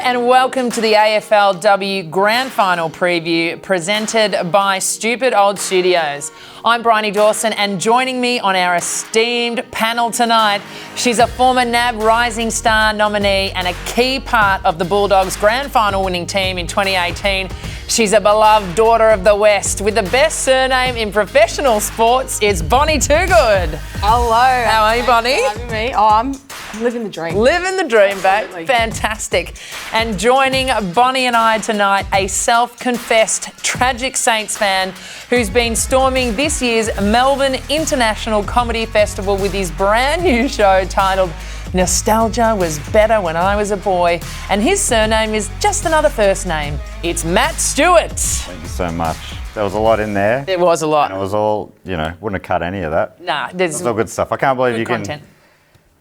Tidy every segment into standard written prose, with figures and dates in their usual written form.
and welcome to the AFLW Grand Final preview presented by Stupid Old Studios. I'm Brihony Dawson, and joining me on our esteemed panel tonight, she's a former NAB Rising Star nominee and a key part of the Bulldogs Grand Final winning team in 2018. She's a beloved daughter of the West with the best surname in professional sports. It's Bonnie Toogood. Hello. How are you, Bonnie? Thanks for having me. Oh, I'm living the dream. Living the dream, babe. Absolutely. Fantastic. And joining Bonnie and I tonight, a self-confessed tragic Saints fan who's been storming this year's Melbourne International Comedy Festival with his brand new show titled Nostalgia Was Better When I Was a Boy, and his surname is just another first name. It's Matt Stewart. Thank you so much. There was a lot in there. There was a lot. And it was all, wouldn't have cut any of that. Nah, It there's was all good stuff. I can't believe good you content. can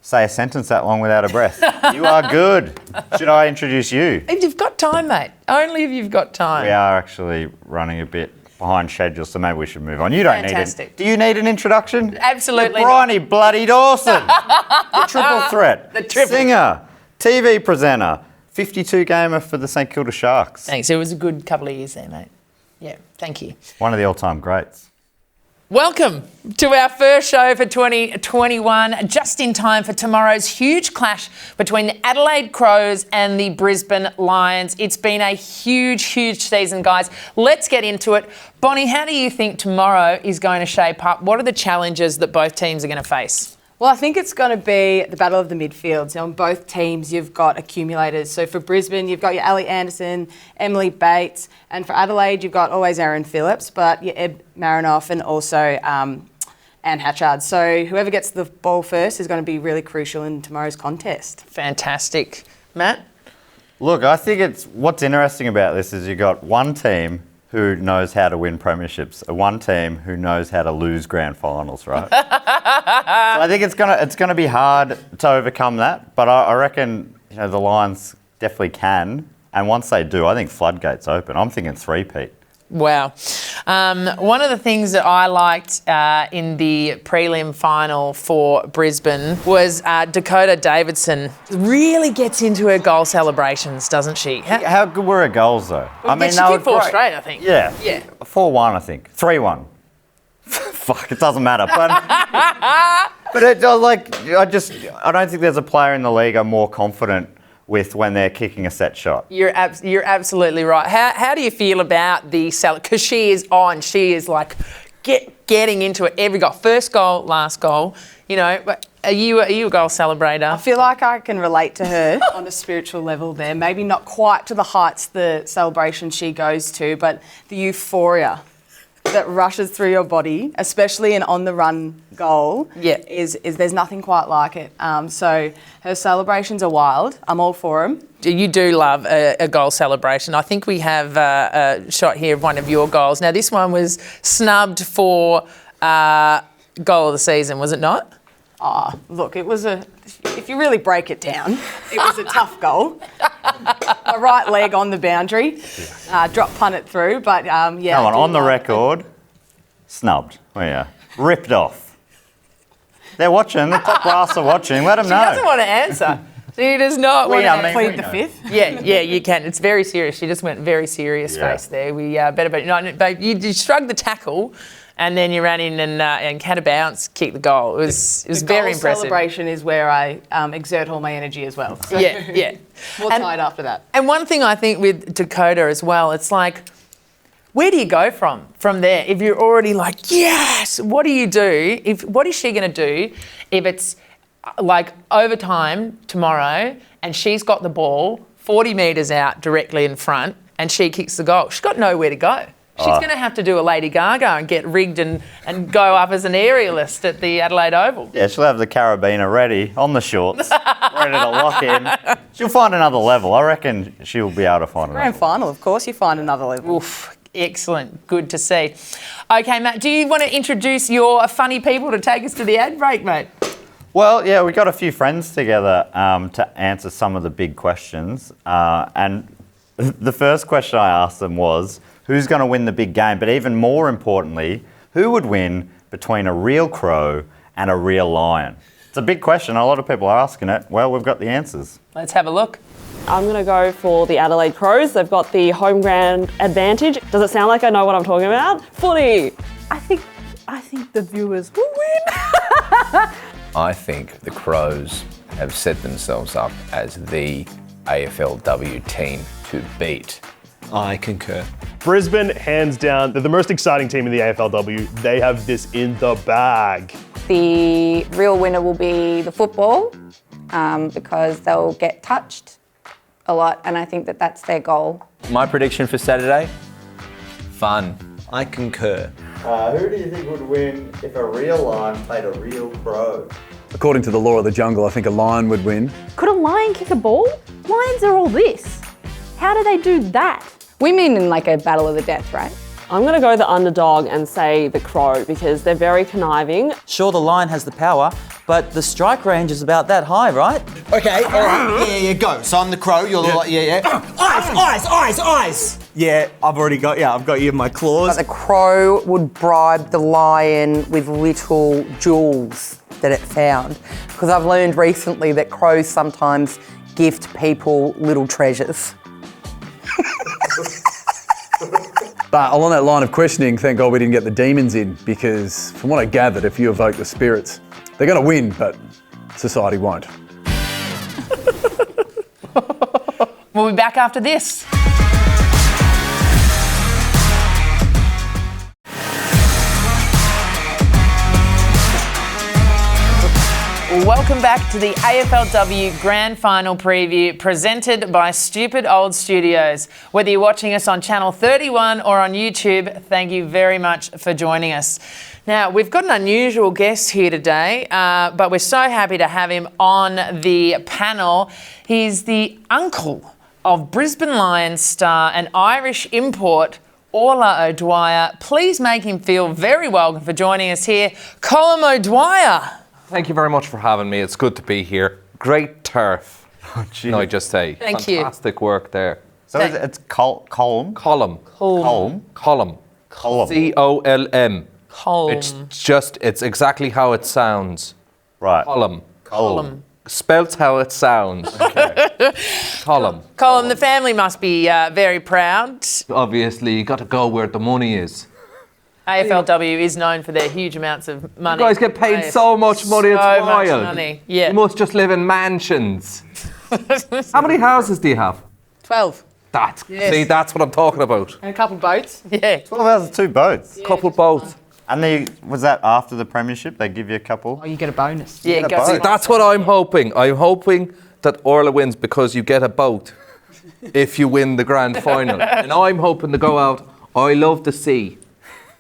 say a sentence that long without a breath. You are good. Should I introduce you? If you've got time, mate. Only if you've got time. We are actually running a bit behind schedule, so maybe we should move on. You don't Fantastic. need it. Do you need an introduction? Absolutely You're Brihony bloody Dawson. The triple threat. The triple. Singer, TV presenter, 52 gamer for the St Kilda Sharks. Thanks. It was a good couple of years there, mate. Yeah, thank you. One of the all-time greats. Welcome to our first show for 2021, just in time for tomorrow's huge clash between the Adelaide Crows and the Brisbane Lions. It's been a huge, huge season, guys. Let's get into it. Bonnie, how do you think tomorrow is going to shape up? What are the challenges that both teams are going to face? Well, I think it's going to be the battle of the midfields. On both teams, you've got accumulators. So for Brisbane, you've got your Ali Anderson, Emily Bates, and for Adelaide, you've got always Aaron Phillips, but your Eb Marinoff and also Anne Hatchard. So whoever gets the ball first is going to be really crucial in tomorrow's contest. Fantastic. Matt? Look, I think what's interesting about this is you've got one team who knows how to win premierships, one team who knows how to lose grand finals, right? So I think it's gonna be hard to overcome that, but I reckon the Lions definitely can, and once they do, I think floodgates open. I'm thinking three-peat. Wow. One of the things that I liked in the prelim final for Brisbane was Dakota Davidson really gets into her goal celebrations, doesn't she? How good were her goals, though? She kicked four straight, I think. Yeah. Yeah. 4-1, I think. 3-1. Fuck, it doesn't matter. But I don't think there's a player in the league I'm more confident with when they're kicking a set shot. You're absolutely right. How do you feel about the because she is on? She is like getting into it every goal, first goal, last goal. But are you a goal celebrator? I feel like I can relate to her on a spiritual level there. Maybe not quite to the heights the celebration she goes to, but the euphoria that rushes through your body, especially an on-the-run goal, is there's nothing quite like it. So her celebrations are wild. I'm all for them. You do love a goal celebration. I think we have a shot here of one of your goals. Now, this one was snubbed for goal of the season, was it not? Oh, look, it was if you really break it down, it was a tough goal. My right leg on the boundary, drop punt it through, but yeah. Come on the record, snubbed. Oh yeah, ripped off. They're watching, the top brass are watching, let them know. She doesn't want to answer. She does not want to plead the fifth. Yeah, you can. It's very serious. She just went very serious face there. We better, but you shrugged the tackle. And then you ran in and had a bounce, kicked the goal. It was very impressive. Celebration is where I exert all my energy as well. So Yeah. More tired after that. And one thing I think with Dakota as well, it's like, where do you go from there? If you're already like, yes, what do you do? What is she going to do if it's like overtime tomorrow and she's got the ball 40 metres out directly in front and she kicks the goal? She's got nowhere to go. She's going to have to do a Lady Gaga and get rigged and go up as an aerialist at the Adelaide Oval. Yeah, she'll have the carabiner ready on the shorts, ready to lock in. She'll find another level. I reckon she'll be able to find another Grand final, of course, you find another level. Oof, excellent. Good to see. Okay, Matt, do you want to introduce your funny people to take us to the ad break, mate? Well, yeah, we got a few friends together to answer some of the big questions. And the first question I asked them was, who's going to win the big game? But even more importantly, who would win between a real crow and a real lion? It's a big question. A lot of people are asking it. Well, we've got the answers. Let's have a look. I'm going to go for the Adelaide Crows. They've got the home ground advantage. Does it sound like I know what I'm talking about? Footy! I think the viewers will win. I think the Crows have set themselves up as the AFLW team to beat. I concur. Brisbane, hands down, they're the most exciting team in the AFLW. They have this in the bag. The real winner will be the football because they'll get touched a lot, and I think that that's their goal. My prediction for Saturday? Fun. I concur. Who do you think would win if a real lion played a real crow? According to the law of the jungle, I think a lion would win. Could a lion kick a ball? Lions are all this. How do they do that? We mean in like a battle of the death, right? I'm going to go the underdog and say the Crow because they're very conniving. Sure, the lion has the power, but the strike range is about that high, right? Okay, all right, yeah, go. So I'm the crow, you're the eyes! Yeah, I've got you in my claws. The crow would bribe the lion with little jewels that it found. Because I've learned recently that crows sometimes gift people little treasures. But along that line of questioning, thank God we didn't get the demons in, because from what I gathered, if you evoke the spirits, they're going to win, but society won't. We'll be back after this. Welcome back to the AFLW Grand Final preview presented by Stupid Old Studios. Whether you're watching us on Channel 31 or on YouTube, thank you very much for joining us. Now, we've got an unusual guest here today, but we're so happy to have him on the panel. He's the uncle of Brisbane Lions star and Irish import, Orla O'Dwyer. Please make him feel very welcome for joining us here, Colm O'Dwyer. Thank you very much for having me. It's good to be here. Great turf. Can I just say? Thank you. Fantastic work there. So it's Colm? Colm. Colm? Colm. Colm. Colm. Colm. It's exactly how it sounds. Right. Colm. Colm. Spelt how it sounds. Okay. Colm. Colm, the family must be very proud. Obviously, you got to go where the money is. AFLW is known for their huge amounts of money. You guys get paid so much money, it's wild. So much money, yeah. You must just live in mansions. How many houses do you have? 12. See, that's what I'm talking about. And a couple boats. Yeah. 12 hours, 2 boats. Couple boats. And was that after the premiership? They give you a couple? Oh, you get a bonus. Yeah, See, that's what I'm hoping. I'm hoping that Orla wins because you get a boat if you win the grand final. And I'm hoping to go out. I love the sea.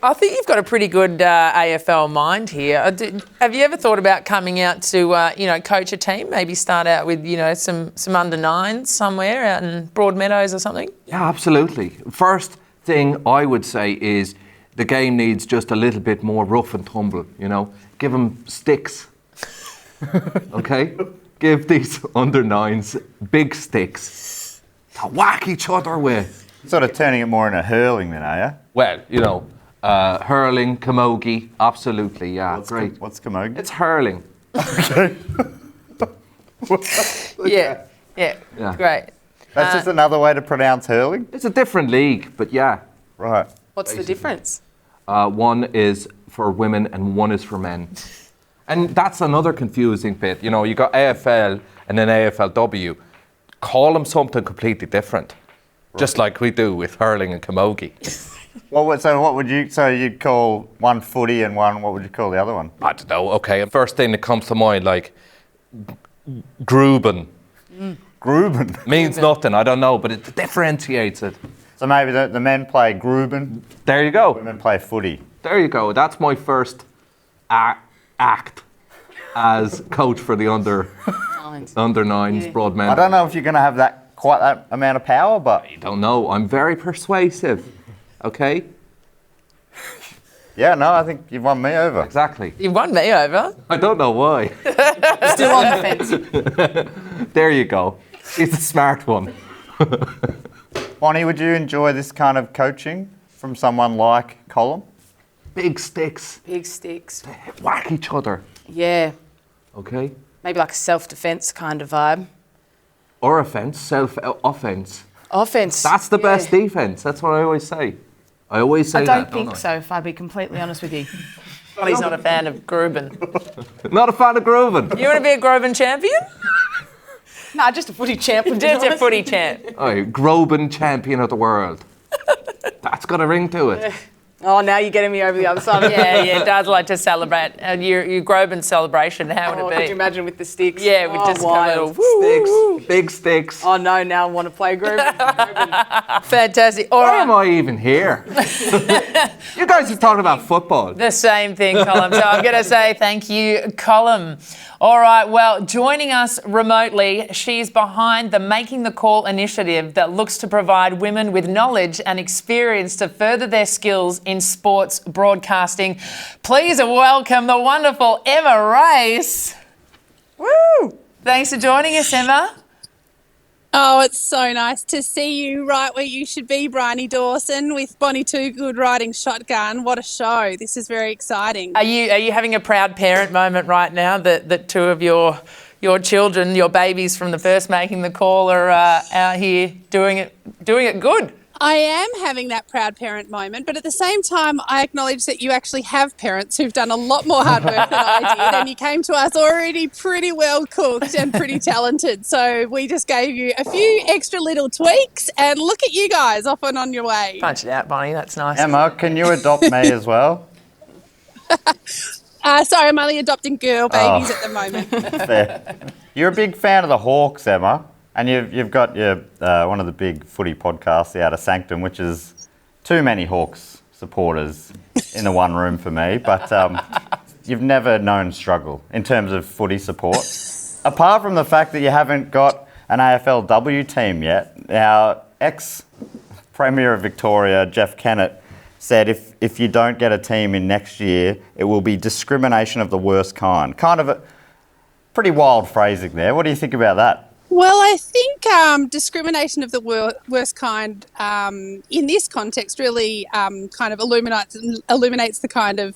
I think you've got a pretty good AFL mind here. Have you ever thought about coming out to, coach a team? Maybe start out with, some under-9s somewhere out in Broadmeadows or something? Yeah, absolutely. First thing I would say is the game needs just a little bit more rough and tumble, Give them sticks, okay? Give these under-9s big sticks to whack each other with. Sort of turning it more into hurling then, are you? Well, hurling, camogie, absolutely, yeah, great. What's camogie? It's hurling. Okay. Yeah, great. That's just another way to pronounce hurling? It's a different league, but yeah. Right. What's the difference? One is for women and one is for men. And that's another confusing bit. You got AFL and then AFLW. Call them something completely different. Right. Just like we do with hurling and camogie. So you'd call one footy and one, what would you call the other one? I don't know, okay. First thing that comes to mind, like, Gruben. Gruben? Means nothing, I don't know, but it differentiates it. So maybe the men play Gruben. There you go. Women play footy. There you go. That's my first act as coach for the under-9s Broadmeadows. I don't know if you're going to have quite that amount of power, but... I don't know. I'm very persuasive. Okay? Yeah, no, I think you've won me over. Exactly. You've won me over. I don't know why. Still on the fence. There you go. He's a smart one. Bonnie, would you enjoy this kind of coaching from someone like Colm? Big sticks. Big sticks. Whack each other. Yeah. Okay? Maybe like a self-defense kind of vibe. or offence, self-offence. Offence. That's the best defence. That's what I always say. I always say I that. don't think so, if I'll be completely honest with you. Bonnie's not a fan of Gruben. Not a fan of Groven. You want to be a Groben champion? Nah, just a footy champion. Just a footy champ. Oh, Groben champion of the world. That's got a ring to it. Oh, now you're getting me over the other side. Yeah, Dad's like to celebrate. Your Groben celebration, how would it be? Could you imagine with the sticks? Yeah, with just wild. Sticks, big sticks. Oh no, now I want to play group. Fantastic. All Why right. am I even here? You guys are talking about football. The same thing, Colm. So I'm going to say thank you, Colm. All right, well, joining us remotely, she's behind the Making the Call initiative that looks to provide women with knowledge and experience to further their skills in sports broadcasting. Please welcome the wonderful Emma Race. Woo! Thanks for joining us, Emma. Oh, it's so nice to see you right where you should be, Brihony Dawson, with Bonnie Toogood riding shotgun. What a show. This is very exciting. Are you having a proud parent moment right now that two of your children, your babies from the first Making the Call are out here doing it good? I am having that proud parent moment, but at the same time, I acknowledge that you actually have parents who've done a lot more hard work than I did, and you came to us already pretty well cooked and pretty talented. So we just gave you a few extra little tweaks, and look at you guys off and on your way. Punch it out, Bonnie. That's nice. Emma, can you adopt me as well? Sorry, I'm only adopting girl babies at the moment. Fair. You're a big fan of the Hawks, Emma. And you've got your one of the big footy podcasts, The Outer Sanctum, which is too many Hawks supporters in the one room for me. But you've never known struggle in terms of footy support. Apart from the fact that you haven't got an AFLW team yet. Now, ex-Premier of Victoria, Jeff Kennett, said if you don't get a team in next year, it will be discrimination of the worst kind. Kind of a pretty wild phrasing there. What do you think about that? Well, I think discrimination of the worst kind in this context really kind of illuminates the kind of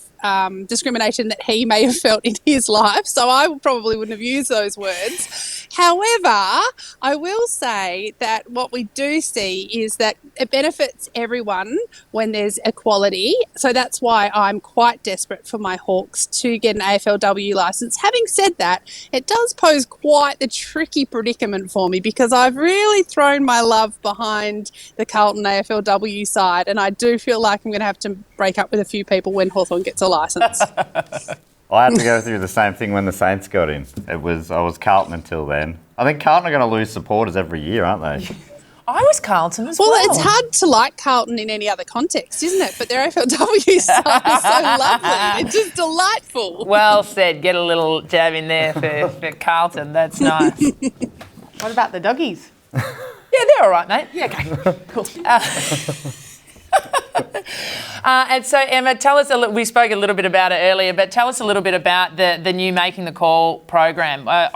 discrimination that he may have felt in his life. So I probably wouldn't have used those words. However, I will say that what we do see is that it benefits everyone when there's equality. So that's why I'm quite desperate for my Hawks to get an AFLW licence. Having said that, it does pose quite the tricky predicament for me because I've really thrown my love behind the Carlton AFLW side, and I do feel like I'm going to have to break up with a few people when Hawthorn gets a licence. I had to go through the same thing when the Saints got in. I was Carlton until then. I think Carlton are going to lose supporters every year, aren't they? I was Carlton as well. Well, it's hard to like Carlton in any other context, isn't it? But their AFLW side is so lovely. It's just delightful. Well said. Get a little jab in there for Carlton. That's nice. What about the doggies? Yeah, they're all right, mate. Yeah, okay, cool. And so, Emma, tell us we spoke a little bit about it earlier, but tell us a little bit about the new Making the Call program. I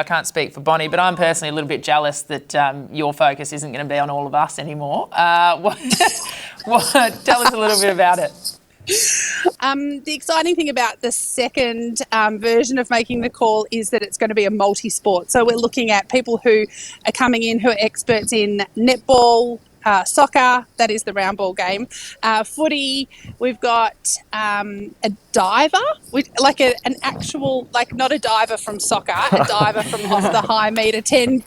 can't speak for Bonnie, but I'm personally a little bit jealous that your focus isn't going to be on all of us anymore. Tell us a little bit about it. The exciting thing about the second version of Making the Call is that it's going to be a multi-sport. So we're looking at people who are coming in who are experts in netball, soccer, that is the round ball game, footy. We've got a diver, an actual, not a diver from soccer, a diver from off the high metre 10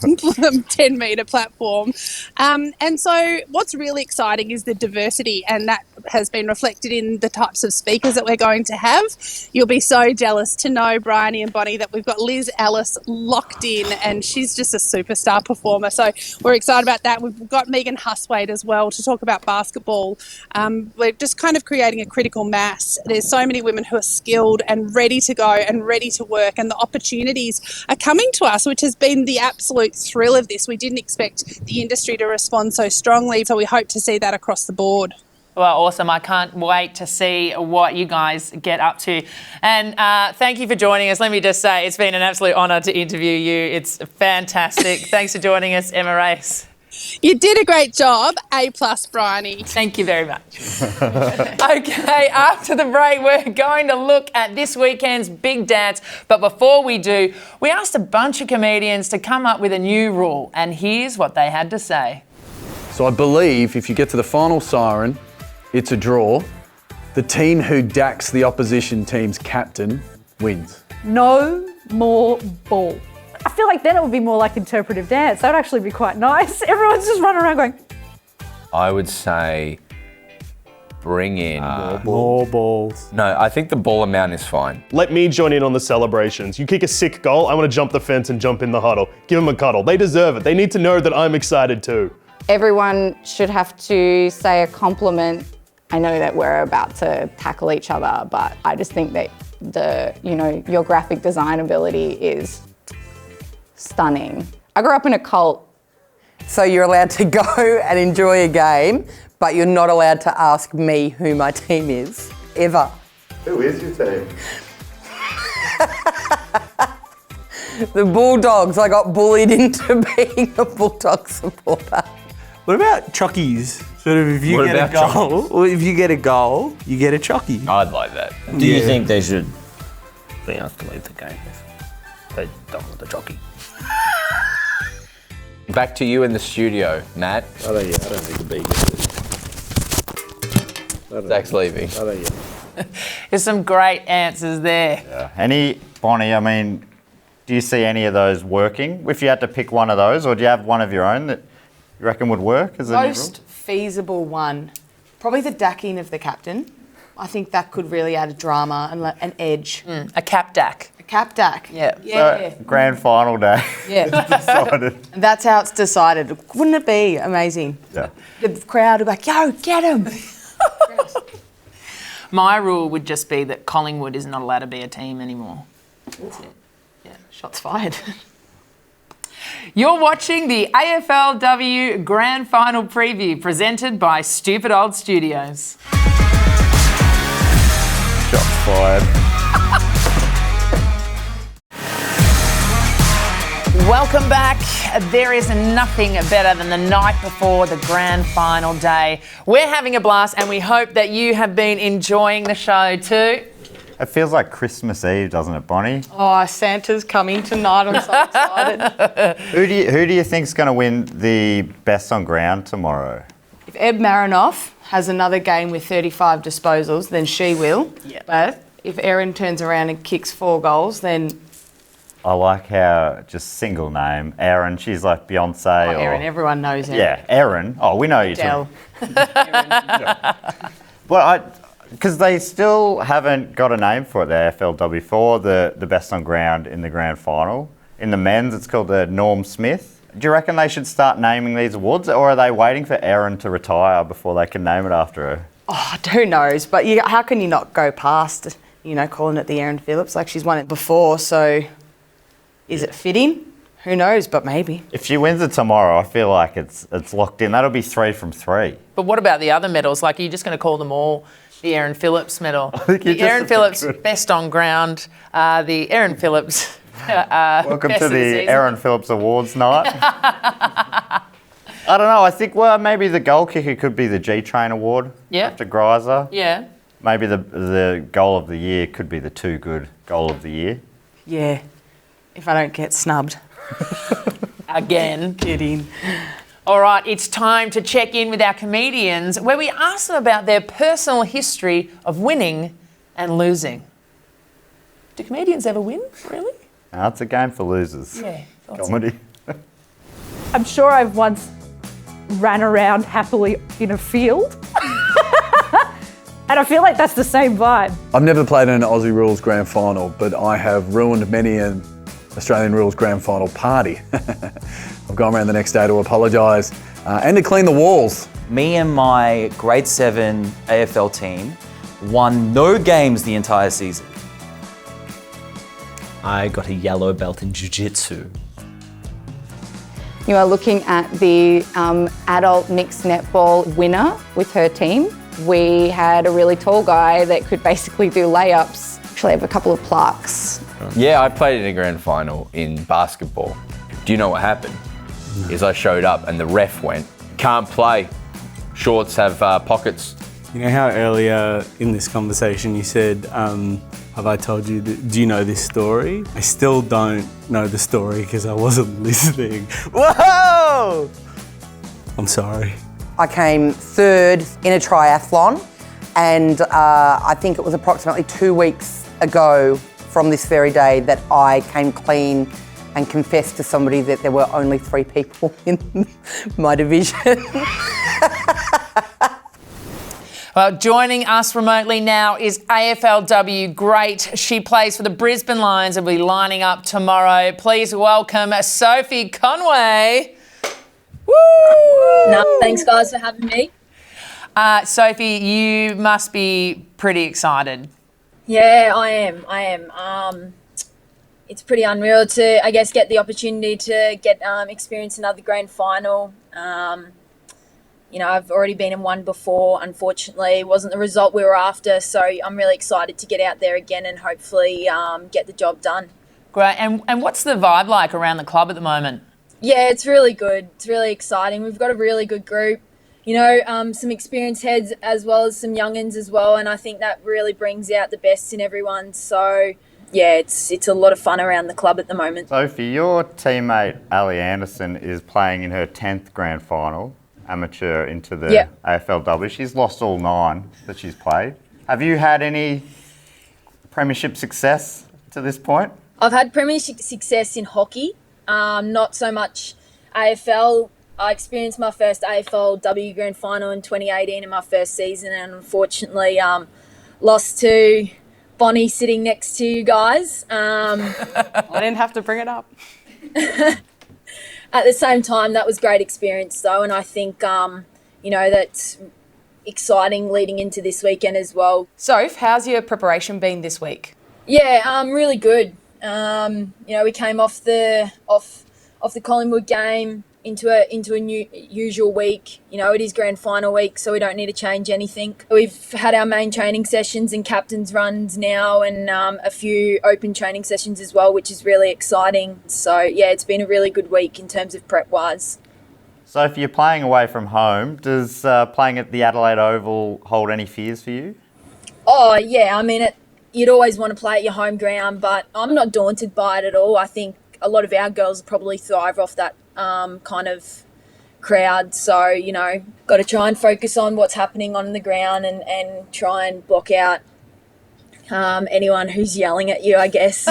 metre platform. And so what's really exciting is the diversity, and that has been reflected in the types of speakers that we're going to have. You'll be so jealous to know, Brihony and Bonnie, that we've got Liz Ellis locked in, and she's just a superstar performer. So we're excited about that. We've got Megan Huswaite as well to talk about basketball. We're just kind of creating a critical mass. There's so many women who are skilled and ready to go and ready to work, and the opportunities are coming to us, which has been the absolute thrill of this. We didn't expect the industry to respond so strongly, so we hope to see that across the board. Well, awesome. I can't wait to see what you guys get up to. And thank you for joining us. Let me just say, it's been an absolute honour to interview you. It's fantastic. Thanks for joining us, Emma Race. You did a great job. A+, Brihony. Thank you very much. Okay, after the break, we're going to look at this weekend's big dance. But before we do, we asked a bunch of comedians to come up with a new rule, and here's what they had to say. So I believe if you get to the final siren, it's a draw. The team who dacks the opposition team's captain wins. No more ball. I feel like then it would be more like interpretive dance. That would actually be quite nice. Everyone's just running around going. I would say bring in More balls. No, I think the ball amount is fine. Let me join in on the celebrations. You kick a sick goal, I want to jump the fence and jump in the huddle. Give them a cuddle. They deserve it. They need to know that I'm excited too. Everyone should have to say a compliment. I know that we're about to tackle each other, but I just think that your graphic design ability is stunning. I grew up in a cult. So you're allowed to go and enjoy a game, but you're not allowed to ask me who my team is, ever. Who is your team? The Bulldogs. I got bullied into being a Bulldog supporter. What about chockies? Sort of if you get a goal, or if you get a goal, you get a chocky. I'd like that. Do you think they should be asked to leave the game if they don't want the jockey? Back to you in the studio, Matt. I don't think the big Zach's leaving. There's some great answers there. Yeah. Bonnie, I mean, do you see any of those working? If you had to pick one of those, or do you have one of your own that you reckon would work as a new rule? Most feasible one, probably the dacking of the captain. I think that could really add a drama and an edge. A cap dack. A cap dack. Yeah. Yeah. So, grand final day. Yeah. Decided. And that's how it's decided. Wouldn't it be amazing? Yeah. The crowd would be like, yo, get him. My rule would just be that Collingwood is not allowed to be a team anymore. That's it. Yeah, shots fired. You're watching the AFLW Grand Final preview presented by Stupid Old Studios. Shots fired. Welcome back. There is nothing better than the night before the grand final day. We're having a blast and we hope that you have been enjoying the show too. It feels like Christmas Eve, doesn't it, Bonnie? Oh, Santa's coming tonight. I'm so excited. Who do you think's going to win the best on ground tomorrow? If Eb Marinoff has another game with 35 disposals, then she will. Yeah. But if Erin turns around and kicks 4 goals, then... I like how just single name, Erin, she's like Beyonce. Oh, Erin, everyone knows Erin. Yeah, Erin. Oh, we know you too. Well, because they still haven't got a name for it, the AFLW for the best on ground in the grand final. In the men's, it's called the Norm Smith. Do you reckon they should start naming these awards, or are they waiting for Erin to retire before they can name it after her? Oh, who knows? But how can you not go past, calling it the Erin Phillips? Like, she's won it before, so is it fitting? Who knows, but maybe. If she wins it tomorrow, I feel like it's locked in. That'll be 3 from 3. But what about the other medals? Like, are you just going to call them all the Erin Phillips medal? The Erin Phillips best on ground, the Erin Phillips Welcome best to of the the season. Erin Phillips Awards night. I don't know. I think, maybe the goal kicker could be the G-Train Award after Greiser. Yeah. Maybe the goal of the year could be the Too Good goal of the year. Yeah, if I don't get snubbed. Again. Kidding. All right, it's time to check in with our comedians where we ask them about their personal history of winning and losing. Do comedians ever win, really? No, it's a game for losers. Yeah. Comedy. I'm sure I've once ran around happily in a field. And I feel like that's the same vibe. I've never played in an Aussie Rules Grand Final, but I have ruined many an Australian Rules Grand Final party. I've gone around the next day to apologise and to clean the walls. Me and my grade 7 AFL team won no games the entire season. I got a yellow belt in jiu-jitsu. You are looking at the adult mixed netball winner with her team. We had a really tall guy that could basically do layups. Actually, I have a couple of plaques. Yeah, I played in a grand final in basketball. Do you know what happened? is I showed up and the ref went, "Can't play. Shorts have pockets." You know how earlier in this conversation you said, have I told you, do you know this story? I still don't know the story because I wasn't listening. Whoa! I'm sorry. I came third in a triathlon, and I think it was approximately 2 weeks ago from this very day that I came clean and confessed to somebody that there were only 3 people in my division. Well, joining us remotely now is AFLW great. She plays for the Brisbane Lions and will be lining up tomorrow. Please welcome Sophie Conway. Woo! No, thanks guys for having me. Sophie, you must be pretty excited. Yeah, I am. It's pretty unreal to, I guess, get the opportunity to get experience another grand final. You know, I've already been in one before. Unfortunately, it wasn't the result we were after. So I'm really excited to get out there again and hopefully get the job done. Great. And what's the vibe like around the club at the moment? Yeah, it's really good. It's really exciting. We've got a really good group. You know, some experienced heads as well as some young'uns as well. And I think that really brings out the best in everyone. So, yeah, it's a lot of fun around the club at the moment. Sophie, your teammate Ali Anderson is playing in her 10th grand final, amateur into the AFLW. She's lost all 9 that she's played. Have you had any premiership success to this point? I've had premiership success in hockey, not so much AFL. I experienced my first AFLW Grand Final in 2018 in my first season, and unfortunately lost to Bonnie sitting next to you guys. I didn't have to bring it up. At the same time, that was great experience though, and I think, you know, that's exciting leading into this weekend as well. Soph, how's your preparation been this week? Yeah, really good. You know, we came off the Collingwood game into a new usual week. You know, it is grand final week, so we don't need to change anything. We've had our main training sessions and captain's runs now, and a few open training sessions as well, which is really exciting. So yeah, it's been a really good week in terms of prep wise. So if you're playing away from home, does playing at the Adelaide Oval hold any fears for you? Oh yeah, I mean, you'd always want to play at your home ground, but I'm not daunted by it at all. I think a lot of our girls probably thrive off that kind of crowd. So, you know, got to try and focus on what's happening on the ground and try and block out anyone who's yelling at you, I guess.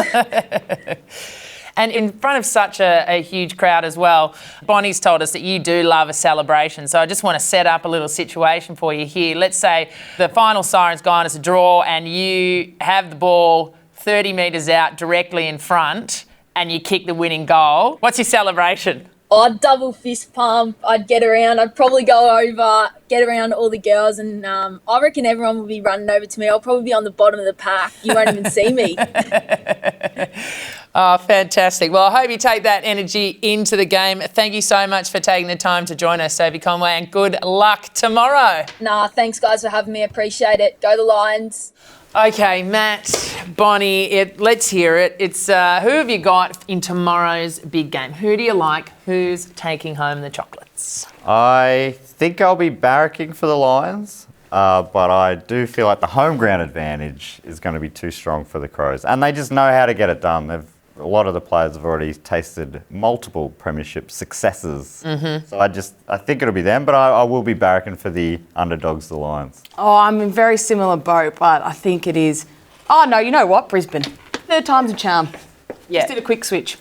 And in front of such a huge crowd as well, Bonnie's told us that you do love a celebration. So I just want to set up a little situation for you here. Let's say the final siren's gone, it's a draw, and you have the ball 30 metres out directly in front and you kick the winning goal. What's your celebration? I'd double fist pump. I'd get around. I'd probably go over, get around all the girls, and I reckon everyone will be running over to me. I'll probably be on the bottom of the pack. You won't even see me. Oh, fantastic. Well, I hope you take that energy into the game. Thank you so much for taking the time to join us, Sophie Conway, and good luck tomorrow. Nah, thanks guys for having me. Appreciate it. Go the Lions. Okay, Matt, Bonnie, let's hear it. It's who have you got in tomorrow's big game? Who do you like? Who's taking home the chocolates? I think I'll be barracking for the Lions, but I do feel like the home ground advantage is going to be too strong for the Crows, and they just know how to get it done. A lot of the players have already tasted multiple premiership successes. So I think it'll be them, but I will be barracking for the underdogs, the Lions. Oh, I'm in a very similar boat, but I think it is... Oh, no, you know what? Brisbane. 3rd time's a charm. Yeah. Just did a quick switch.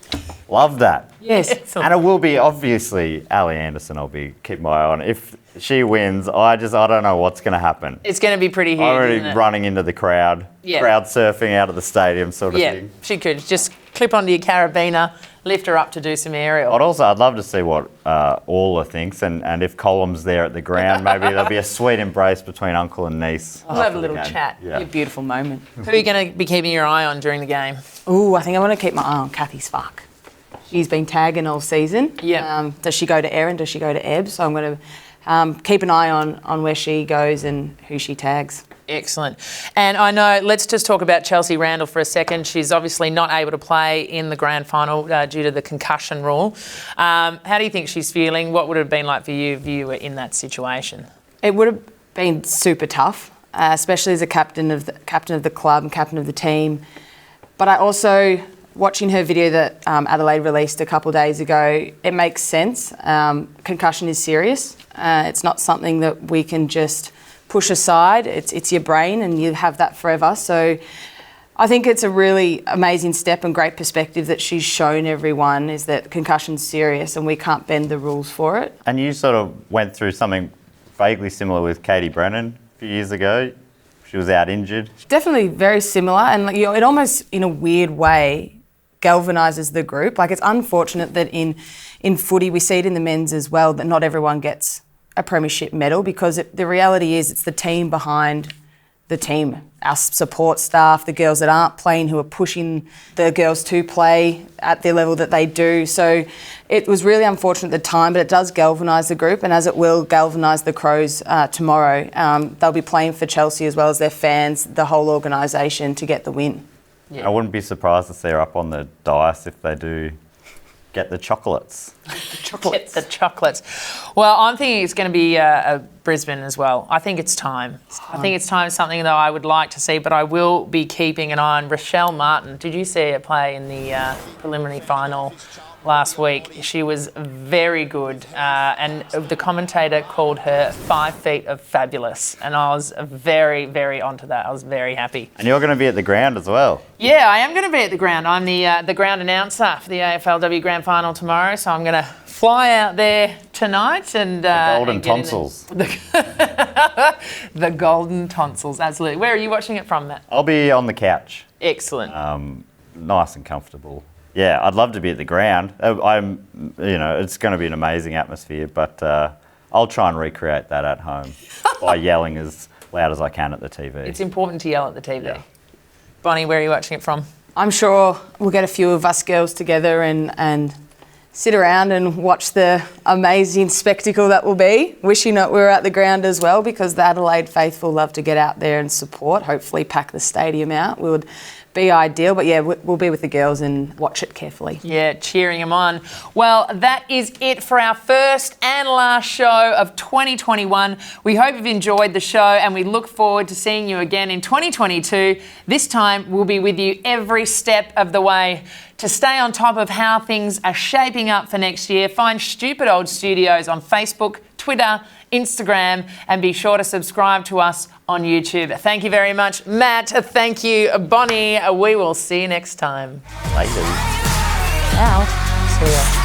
Love that. Yes. And it will be, obviously, Ali Anderson I'll be keep my eye on. If she wins, I don't know what's going to happen. It's going to be pretty huge, Already isn't it? running into the crowd, crowd surfing out of the stadium sort of thing. Yeah, she could just clip onto your carabiner, lift her up to do some aerial. I'd love to see what Orla thinks, and if Colm's there at the ground, maybe there'll be a sweet embrace between uncle and niece. We'll have a little chat. Yeah. A beautiful moment. Who are you going to be keeping your eye on during the game? Ooh, I think I'm going to keep my eye on Kathy Spark. She's been tagging all season. Yeah. Does she go to Erin? Does she go to Ebb? So I'm going to keep an eye on where she goes and who she tags. Excellent. And I know, let's just talk about Chelsea Randall for a second. She's obviously not able to play in the grand final due to the concussion rule. How do you think she's feeling? What would it have been like for you if you were in that situation? It would have been super tough, especially as a captain of the club and captain of the team. But I also, watching her video that Adelaide released a couple of days ago, it makes sense. Concussion is serious. It's not something that we can just push aside. It's your brain and you have that forever. So I think it's a really amazing step and great perspective that she's shown everyone, is that concussion's serious and we can't bend the rules for it. And you sort of went through something vaguely similar with Katie Brennan a few years ago. She was out injured. Definitely very similar, and it almost, in a weird way, galvanises the group. Like, it's unfortunate that in footy, we see it in the men's as well, that not everyone gets a premiership medal, because the reality is it's the team behind the team, our support staff, the girls that aren't playing who are pushing the girls to play at the level that they do. So it was really unfortunate at the time, but it does galvanise the group, and as it will galvanise the Crows tomorrow. They'll be playing for Chelsea as well as their fans, the whole organisation, to get the win. Yeah. I wouldn't be surprised if they're up on the dice if they do get the chocolates. Get the chocolates. Well, I'm thinking it's going to be Brisbane as well. I think it's time. I think it's time, something that I would like to see, but I will be keeping an eye on Rochelle Martin. Did you see her play in the preliminary final last week? She was very good, and the commentator called her 5 feet of fabulous, and I was very, very onto that. I was very happy. And you're going to be at the ground as well. Yeah, I am going to be at the ground. I'm the ground announcer for the AFLW Grand Final tomorrow, so I'm going to fly out there tonight and the golden tonsils. The golden tonsils, absolutely. Where are you watching it from, Matt? I'll be on the couch. Excellent. Nice and comfortable. Yeah, I'd love to be at the ground. It's going to be an amazing atmosphere, but I'll try and recreate that at home by yelling as loud as I can at the TV. It's important to yell at the TV. Yeah. Bonnie, where are you watching it from? I'm sure we'll get a few of us girls together and sit around and watch the amazing spectacle that will be. Wishing that we were at the ground as well, because the Adelaide faithful love to get out there and support, hopefully pack the stadium out. We would be ideal, but yeah, we'll be with the girls and watch it carefully. Yeah, cheering them on. Well, that is it for our first and last show of 2021. We hope you've enjoyed the show, and we look forward to seeing you again in 2022. This time, we'll be with you every step of the way. To stay on top of how things are shaping up for next year, find Stupid Old Studios on Facebook, Twitter, Instagram, and be sure to subscribe to us on YouTube. Thank you very much, Matt. Thank you, Bonnie. We will see you next time. Later. Ciao. See ya.